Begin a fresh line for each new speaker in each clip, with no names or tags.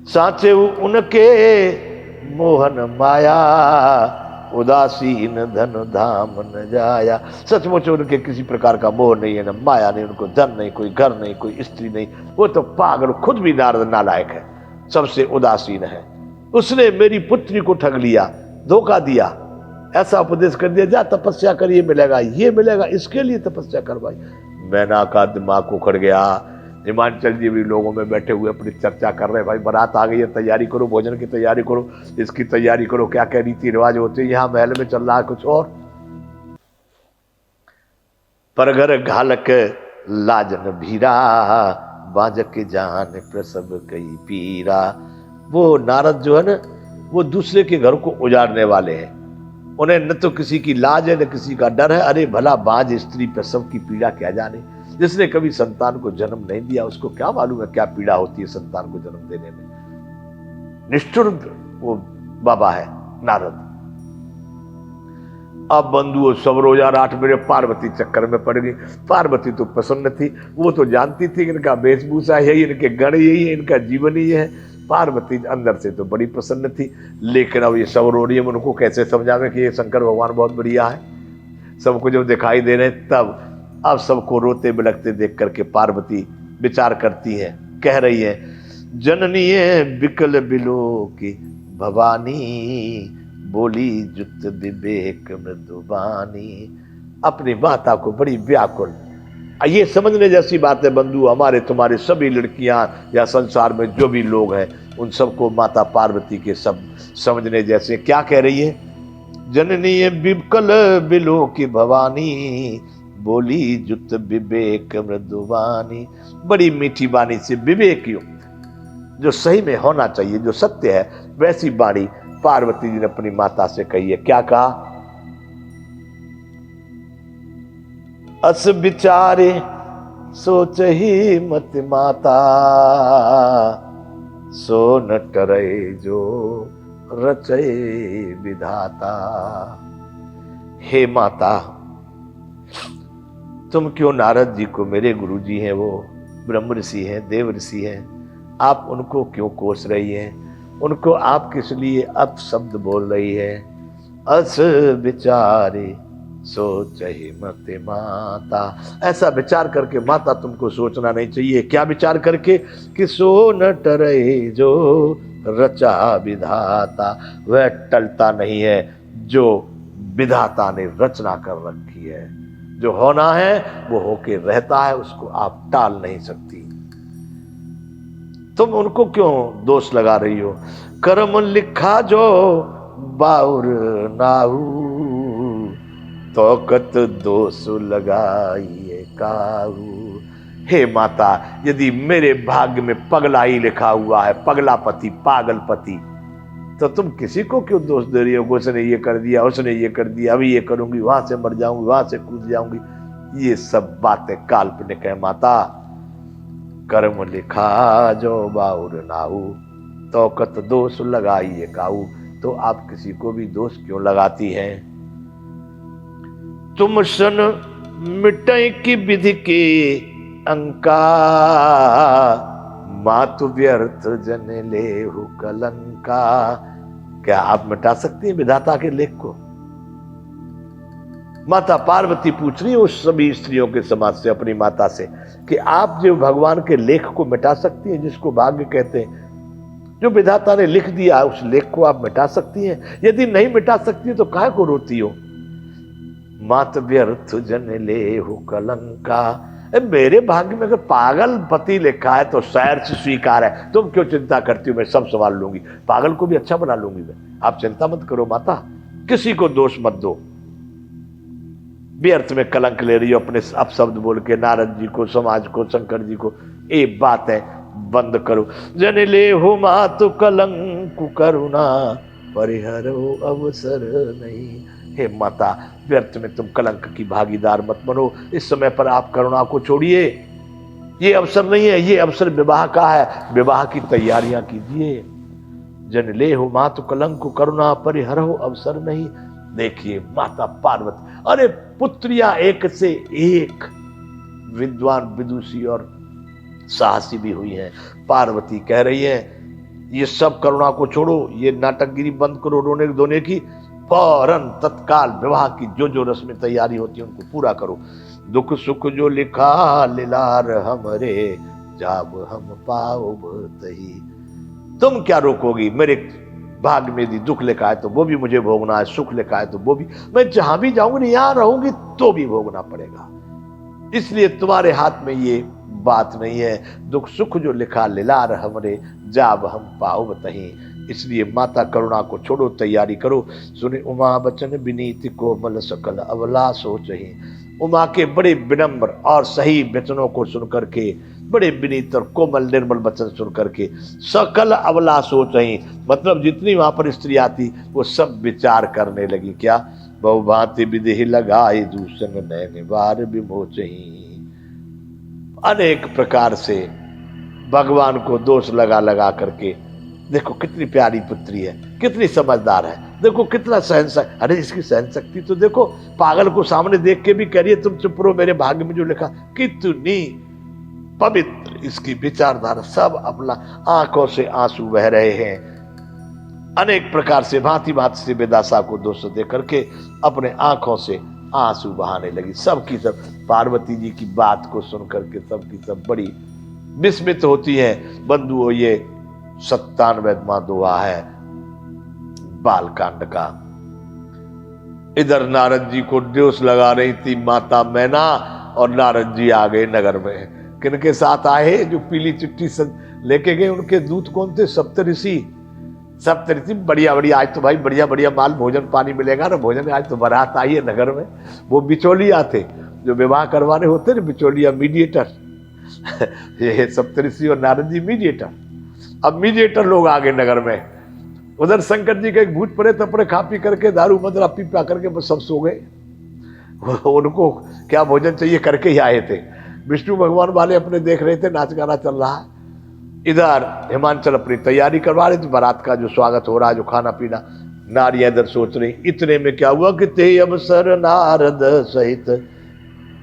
साचे उनके मोहन माया, उदासीन धन धाम न जाया। सचमुच उनके किसी प्रकार का मोह नहीं है, न माया नहीं, उनको धन नहीं, कोई घर नहीं, कोई स्त्री नहीं। वो तो पागल, खुद भी नारद नालायक है, सबसे उदासीन है। उसने मेरी पुत्री को ठग लिया, धोखा दिया, ऐसा उपदेश कर दिया, जा तपस्या कर, ये मिलेगा ये मिलेगा, इसके लिए तपस्या कर भाई। मैना का दिमाग उखड़ गया। हिमाचल जी भी लोगों में बैठे हुए अपनी चर्चा कर रहे हैं, भाई बारात आ गई है, तैयारी करो, भोजन की तैयारी करो, इसकी तैयारी करो, क्या क्या रीति रिवाज होते हैं। यहाँ महल में चल रहा है कुछ और। पर घर घालक लाजन भीरा, बाजक जान प्रसव कई पीरा। वो नारद जो है ना, वो दूसरे के घर को उजाड़ने वाले हैं। उन्हें न तो किसी की लाज है न किसी का डर है। अरे भला बाज स्त्री प्रसव की पीड़ा क्या जाने। जिसने कभी संतान को जन्म नहीं दिया उसको क्या मालूम है क्या पीड़ा होती है संतान को जन्म देने में। निष्ठुर वो बाबा है नारद। अब बंधुओं सब रोजा रात मेरे पार्वती चक्कर में पड़ गई। पार्वती तो प्रसन्न थी, वो तो जानती थी इनका वेशभूषा यही, इनके गण यही है, इनका जीवन ही है। पार्वती अंदर से तो बड़ी प्रसन्न थी, लेकिन अब ये सब रो रही है, उनको कैसे समझावे कि ये शंकर भगवान बहुत बढ़िया है। सबको जब दिखाई दे रहे तब अब सबको रोते बिलखते देख करके पार्वती विचार करती है, कह रही है, जननी बिकल बिलो की भवानी, बोली जुत विवेक मृदुबानी। अपनी माता को बड़ी व्याकुल। ये समझने जैसी बात है बंधु, हमारे तुम्हारे सभी लड़कियां या संसार में जो भी लोग हैं उन सबको माता पार्वती के सब समझने जैसे। क्या कह रही है, जननी बिकल बिलो की भवानी, बोली जुत विवेक मृदुबानी। बड़ी मीठी वाणी से विवेक युक्त, जो सही में होना चाहिए, जो सत्य है, वैसी वाणी पार्वती जी ने अपनी माता से कही है। क्या कहा, अस विचारे सोच ही मत माता, सो न टरे जो रचय विधाता। हे माता, तुम क्यों नारद जी को, मेरे गुरु जी हैं, वो ब्रह्म ऋषि हैं, देव ऋषि हैं, आप उनको क्यों कोस रही हैं? उनको आप किस लिए अपशब्द बोल रही है? अस विचारे सोच ही मत माता। ऐसा विचार करके माता तुमको सोचना नहीं चाहिए। क्या विचार करके, कि सो न टरे जो रचा विधाता। वह टलता नहीं है जो विधाता ने रचना कर रखी है। जो होना है वो होके रहता है, उसको आप टाल नहीं सकती। तुम उनको क्यों दोष लगा रही हो? कर्म लिखा जो बाउर नाहू, तोकत दोष लगाइए काहू। हे माता, यदि मेरे भाग्य में पगला ही लिखा हुआ है, पगला पति, पागल पति, तो तुम किसी को क्यों दोष दे रही हो? उसने ये कर दिया, उसने ये कर दिया, अभी ये करूंगी, वहां से मर जाऊंगी, वहां से कूद जाऊंगी। ये सब बातें काल्पनिक है माता। कर्म लिखा जो बाउर नाहू, तोकत दोष लगाइए काहू। तो आप किसी को भी दोष क्यों लगाती हैं? तुम सन मिटय की विधि के अंका, मातु व्यर्थ जन लेहु कलंका। क्या आप मिटा सकती हैं विधाता के लेख को? माता पार्वती पूछ रही है उस सभी स्त्रियों के समाज से, अपनी माता से, कि आप जो भगवान के लेख को मिटा सकती हैं, जिसको भाग्य कहते हैं, जो विधाता ने लिख दिया उस लेख को आप मिटा सकती हैं? यदि नहीं मिटा सकती तो काहे को रोती हो? मात व्यर्थ जन लेहु कलंका। मेरे भाग्य में अगर पागल पति लिखा है तो शायर से स्वीकार है। तुम क्यों चिंता करती हो? मैं सब संभाल लूंगी, पागल को भी अच्छा बना लूंगी मैं। आप चिंता मत करो माता, किसी को दोष मत दो। व्यर्थ में कलंक ले रही हो अपने अपशब्द बोल के, नारद जी को, समाज को, शंकर जी को। एक बात है, बंद करो। जन ले हो मातु कलंक करुणा, परिहरो अवसर नहीं। हे माता, व्यर्थ में तुम कलंक की भागीदार मत बनो। इस समय पर आप करुणा को छोड़िए। ये अवसर नहीं है, ये अवसर विवाह का है। विवाह की तैयारियां कीजिए। जन ले हो मातु कलंक करुणा, परिहरो अवसर नहीं। देखिए माता पार्वती, अरे पुत्रियां एक से एक विद्वान, विदुषी और साहसी भी हुई हैं। पार्वती कह रही है ये सब करुणा को छोड़ो, ये नाटकगिरी बंद करो, रोने धोने की, फौरन तत्काल विवाह की जो जो रस्में तैयारी होती है उनको पूरा करो। दुख सुख जो लिखा लिलार हमरे, जाब हम पाओ तही। तुम क्या रोकोगी, मेरे भाग में यदि दुख लिखा है तो वो भी मुझे भोगना है, सुख लिखा है तो वो भी, मैं जहां भी जाऊंगी, यहां रहूंगी तो भी भोगना पड़ेगा। इसलिए तुम्हारे हाथ में ये बात नहीं है। दुख सुख जो लिखा लिलार हमरे, जाब हम पाओ तही। इसलिए माता करुणा को छोड़ो, तैयारी करो। सुने उमा बचन विनीत कोमल सकल अवला सोचही। उमा के बड़े विनम्र और सही वचनों को सुनकर के, बड़े विनीत और कोमल निर्मल वचन सुन करके, सकल अवला सोचही, मतलब जितनी वहां पर स्त्रियां थी वो सब विचार करने लगी। क्या? बहुभांति विधि लगाई, दूसंग नैन बार विमोचही। अनेक प्रकार से भगवान को दोष लगा लगा करके, देखो कितनी प्यारी पुत्री है, कितनी समझदार है, देखो कितना सहनशक्ति, अरे इसकी सहनशक्ति तो देखो, पागल को सामने देख के भी कह रही है तुम चुप रहो, मेरे भाग्य में जो लिखा। कितनी पवित्र इसकी विचारधारा, सब अपना आंखों से आंसू बह रहे हैं। अनेक प्रकार से भांति भांति से बेदासा को दोष दे करके अपने आंखों से आंसू बहाने लगी। सबकी सब पार्वती जी की बात को सुन करके सबकी सब बड़ी विस्मित होती है। बंधुओं, ये 97वां दोहा है बालकांड का। इधर नारद जी को दोष लगा रही थी माता मैना, और नारद जी आ गए नगर में। किनके साथ आए? जो पीली चिट्ठी लेके गए उनके दूत कौन थे? सप्तऋषि। सप्तऋषि बढ़िया बढ़िया, आज तो भाई बढ़िया बढ़िया माल भोजन पानी मिलेगा ना, भोजन। आज तो बारात आई है नगर में। वो बिचौलिया थे जो विवाह करवाने होते ना, बिचौलिया, मीडिएटर। ये सप्तऋषि और नारद जी मीडिएटर। अब मीडिएटर लोग आ गए नगर में। उधर शंकर जी के एक भूत प्रेत अपने खा पी करके, दारू मदरा पी पा करके बस सब सो गए। उनको क्या भोजन चाहिए करके ही आए थे। विष्णु भगवान वाले अपने देख रहे थे, नाच गाना चल रहा है। इधर हिमांचल अपनी तैयारी करवा रहे थे, बारात का जो स्वागत हो रहा है, जो खाना पीना। नारियां इधर सोच रही। इतने में क्या हुआ कि ते अवसर नारद सहित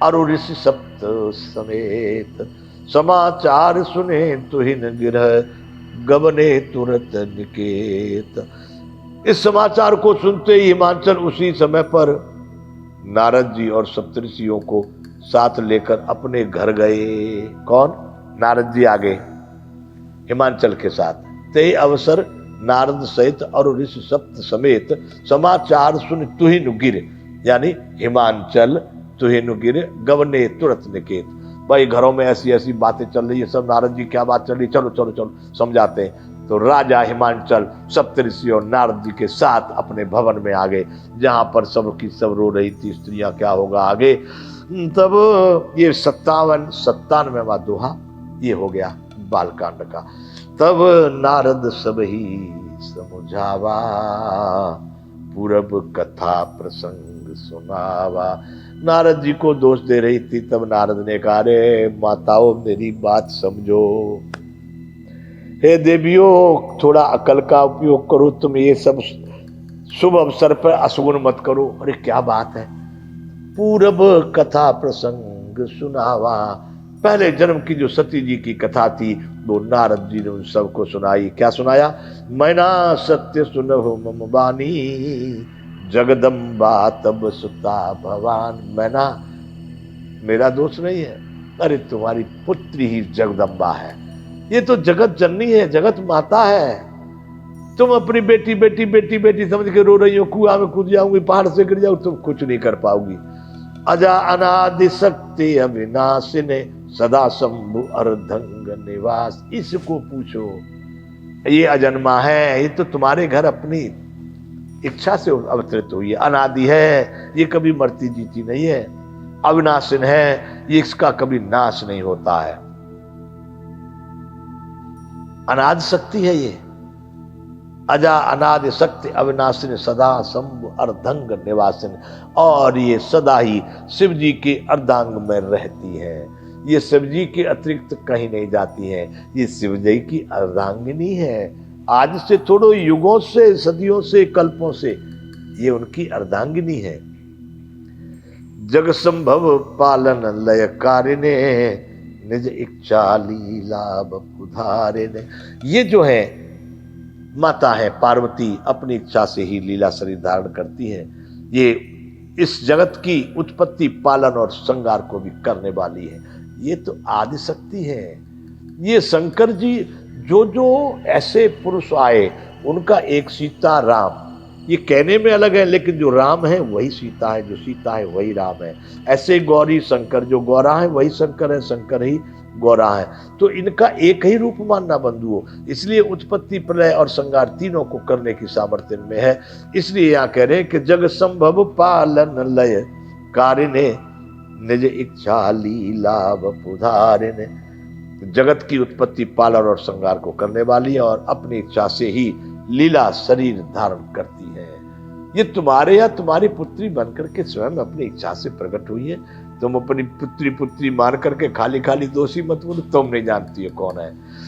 अरु ऋषि सप्त समेत, समाचार सुने तुहिन गिरह, गबने तुरत निकेत। इस समाचार को सुनते ही हिमांचल उसी समय पर नारद जी और सप्तऋषियों को साथ लेकर अपने घर गए। कौन? नारद जी आ गए हिमांचल के साथ। ते अवसर नारद सहित और ऋषि सप्त समेत, समाचार सुन तुहिन गिर, यानी हिमांचल तुहिन गिर, गवने तुरत निकेत। भाई घरों में ऐसी ऐसी बातें चल रही है, सब नारद जी क्या बात चल रही, चलो चलो चलो समझाते हैं। तो राजा हिमांचल सप्तऋषि और नारद जी के साथ अपने भवन में आ गए, जहां पर सब की सब रो रही थी स्त्रियां, क्या होगा आगे। तब ये 97वां दोहा ये हो गया बालकांड का। तब नारद सब ही समझावा, पूरब कथा प्रसंग सुनावा। नारद जी को दोष दे रही थी, तब नारद ने कहा, रे माताओं मेरी बात समझो, हे देवियों थोड़ा अकल का उपयोग करो, तुम ये सब शुभ अवसर पर अशुभ मत करो। अरे क्या बात है, पूरब कथा प्रसंग सुनावा। पहले जन्म की जो सती जी की कथा थी वो नारद जी ने उन सबको सुनाई। क्या सुनाया? मैना सत्य सुनहु मम बानी, जगदम्बा तब सुता भवान। मैना मेरा दोष नहीं है, अरे तुम्हारी पुत्री ही जगदम्बा है, ये तो जगत जननी है, जगत माता है। तुम अपनी बेटी बेटी बेटी बेटी समझ के रो रही हो, कुआं में कूद जाऊंगी, पहाड़ से गिर जाऊं, तुम कुछ नहीं कर पाओगी। अजा अनादि शक्ति अविनाशिने, सदा शंभु अर्धंग निवास। इसको पूछो, ये अजन्मा है, ये तो तुम्हारे घर अपनी इच्छा से अवतरित हुई है, अनादि है, ये कभी मरती जीती नहीं है, अविनाशिन है, ये इसका कभी नाश नहीं होता है, अनादि शक्ति है ये। अजा अनादि शक्ति अविनाशिन, सदा शंभु अर्धंग निवासिन। और ये सदा ही शिव जी के अर्धांग में रहती है, ये शिव जी के अतिरिक्त कहीं नहीं जाती है, ये शिव जी की अर्धांगिनी है। आज से थोड़ो युगों से, सदियों से, कल्पों से ये उनकी अर्धांगिनी है। जग संभव पालन लय कारिणे, निज इच्छा लीला बपुधारिणे। ये जो है माता है पार्वती अपनी इच्छा से ही लीला शरीर धारण करती है। ये इस जगत की उत्पत्ति पालन और श्रृंगार को भी करने वाली है। ये तो आदि शक्ति है। ये शंकर जी जो जो ऐसे पुरुष आए उनका एक सीता राम, ये कहने में अलग है लेकिन जो राम है वही सीता है, जो सीता है वही राम है। ऐसे गौरी शंकर, जो गौरा है वही शंकर है, शंकर ही गौरा है। तो इनका एक ही रूप मानना बंधुओं। इसलिए उत्पत्ति प्रलय और संहार तीनों को करने की सामर्थ्य इनमें है। इसलिए यहाँ कह रहे हैं कि जग संभव पालन लय कारिणे निज इच्छा लीला वपुधारिणे। जगत की उत्पत्ति पालन और संहार को करने वाली है और अपनी इच्छा से ही लीला शरीर धारण करती है। ये तुम्हारे या तुम्हारी पुत्री बनकर के स्वयं अपनी इच्छा से प्रकट हुई है। तुम अपनी पुत्री पुत्री मान करके खाली खाली दोषी मत बोलो, तुम नहीं जानती है कौन है।